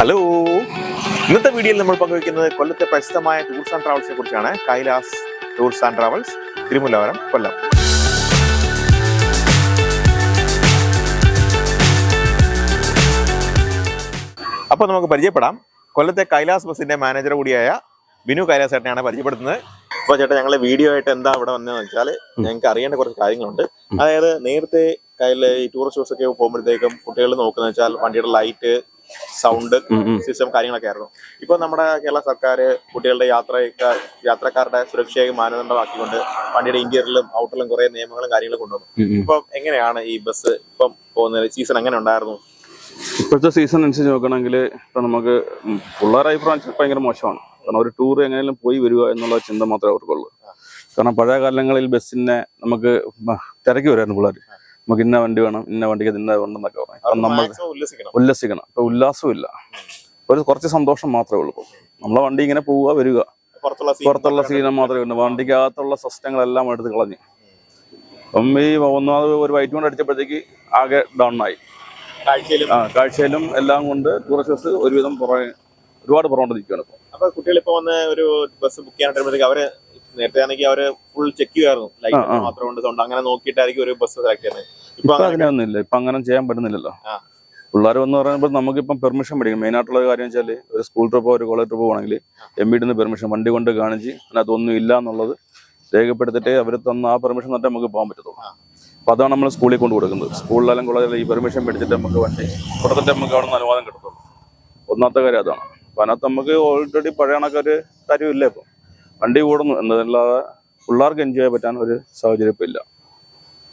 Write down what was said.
Hello, ഇന്നത്തെ വീഡിയോയിൽ നമ്മൾ പങ്കുവയ്ക്കുന്നത് കൊല്ലത്തെ പ്രസിദ്ധമായ ടൂർസ് ആൻഡ് ട്രാവൽസിനെ കുറിച്ചാണ്. Kailas tours and travels, Thirumullavaram, Kollam. അപ്പോൾ നമുക്ക് പരിചയപ്പെടാം. കൊല്ലത്തെ കൈലാസ് ബസിന്റെ മാനേജർ കൂടിയായ ബിനു കൈലാസ് ചേട്ടനെയാണ് പരിചയപ്പെടുത്തുന്നത്. അപ്പോൾ ചേട്ടാ, ഞങ്ങൾ വീഡിയോ ആയിട്ട് എന്താ ഇവിടെ വന്നതെന്ന് വെച്ചാൽ ഞങ്ങൾക്ക് അറിയേണ്ട കുറച്ച് കാര്യങ്ങളുണ്ട്. അതായത് നേരത്തെ ഈ ടൂറിസ്റ്റ് ബസ് ഒക്കെ പോകുമ്പോഴത്തേക്കും കുട്ടികൾ നോക്കുന്നത് വെച്ചാൽ വണ്ടിയുടെ ലൈറ്റ്, സൗണ്ട് സിസ്റ്റം കാര്യങ്ങളൊക്കെ ആയിരുന്നു. ഇപ്പൊ നമ്മുടെ കേരള സർക്കാർ കുട്ടികളുടെ യാത്രക്കാരുടെ സുരക്ഷയെ മാനദണ്ഡമാക്കിക്കൊണ്ട് വണ്ടിയുടെ ഇന്റീരിയറിലും ഔട്ടറിലും കുറെ നിയമങ്ങളും കാര്യങ്ങളും കൊണ്ടുവന്നു. ഇപ്പൊ എങ്ങനെയാണ് ഈ ബസ് ഇപ്പം പോകുന്നത്? സീസൺ എങ്ങനെ ഉണ്ടായിരുന്നു? ഇപ്പോഴത്തെ സീസൺ അനുസരിച്ച് നോക്കണമെങ്കിൽ ഇപ്പൊ നമുക്ക് പിള്ളേരെ അഭിപ്രായം ഭയങ്കര മോശമാണ്. കാരണം ഒരു ടൂർ എങ്ങനെയും പോയി വരിക എന്നുള്ള ചിന്ത മാത്രമേ അവർക്കുള്ളൂ. കാരണം പഴയ കാലങ്ങളിൽ ബസ്സിനെ നമുക്ക് തിരക്കി വരുമായിരുന്നു പിള്ളേർ. നമുക്ക് ഇന്ന വണ്ടി വേണം, ഇന്ന വണ്ടിക്ക് ഇന്ന വേണമെന്നൊക്കെ പറയും. കാരണം നമ്മൾ ഉല്ലസിക്കണം. ഇപ്പൊ ഉല്ലാസവും ഇല്ല, ഒരു കുറച്ച് സന്തോഷം മാത്രമേ ഉള്ളൂ. നമ്മളെ വണ്ടി ഇങ്ങനെ പോവുക വരിക, പുറത്തുള്ള സീനം മാത്രമേ ഉള്ളൂ. വണ്ടിക്കകത്തുള്ള സിസ്റ്റങ്ങളെല്ലാം എടുത്ത് കളഞ്ഞു. അപ്പം ഈ ഒന്നാമത് ഒരു വൈറ്റ് കൊണ്ട് അടിച്ചപ്പോഴത്തേക്ക് ആകെ ഡൗൺ ആയി. കാഴ്ചയിലും എല്ലാം കൊണ്ട് ടൂറിസ്റ്റ് ബസ് ഒരുവിധം ഒരുപാട് പുറകോട്ട് നിൽക്കുകയാണ് ഇപ്പൊ. അപ്പൊ കുട്ടികൾ ഇപ്പൊ വന്ന് ഒരു ബസ് ബുക്ക് ചെയ്യാനായിട്ട് അവര് നേരത്തെ ആണെങ്കിൽ അവര് ഫുൾ ചെക്ക് ചെയ്യുമായിരുന്നു, ലൈറ്റ് മാത്രം കൊണ്ട് സൗണ്ട് അങ്ങനെ നോക്കിയിട്ടായിരിക്കും ഒരു ബസ് സെലക്ട് ചെയ്യുന്നത്. ഇപ്പൊ അങ്ങനെയൊന്നുമില്ല. ഇപ്പൊ അങ്ങനെ ചെയ്യാൻ പറ്റുന്നില്ലല്ലോ. പിള്ളേർ എന്ന് പറയുമ്പോൾ നമുക്കിപ്പം പെർമിഷൻ മേടിക്കും. മെയിൻ ആയിട്ടുള്ള കാര്യം വെച്ചാൽ ഒരു സ്കൂൾ ട്രിപ്പോ ഒരു കോളേജ് ട്രിപ്പോ ആണെങ്കിൽ MVD പെർമിഷൻ വണ്ടി കൊണ്ട് കാണിച്ച് അതിനകത്ത് ഒന്നും ഇല്ല എന്നുള്ളത് രേഖപ്പെടുത്തിട്ട് അവർ തന്ന ആ പെർമിഷൻ തന്നെ നമുക്ക് പോകാൻ പറ്റത്തുള്ളൂ. അപ്പൊ അതാണ് നമ്മൾ സ്കൂളിൽ കൊണ്ട് കൊടുക്കുന്നത്. സ്കൂളിലായാലും കോളേജിലും ഈ പെർമിഷൻ മേടിച്ചിട്ട് നമുക്ക് വണ്ടി കൊടുത്തിട്ട് നമുക്ക് അവിടെ നിന്ന് അനുവാദം കിട്ടത്തുള്ളൂ. ഒന്നാമത്തെ കാര്യം അതാണ്. അപ്പൊ അതിനകത്ത് നമുക്ക് ഓൾറെഡി പഴയ കണക്കൊരു കാര്യമില്ല. ഇപ്പം വണ്ടി കൂടുന്നു എന്നതല്ലാതെ പിള്ളേർക്ക് എൻജോയ് ചെയ്യാൻ പറ്റാൻ ഒരു സാഹചര്യം ഇപ്പം ഇല്ല.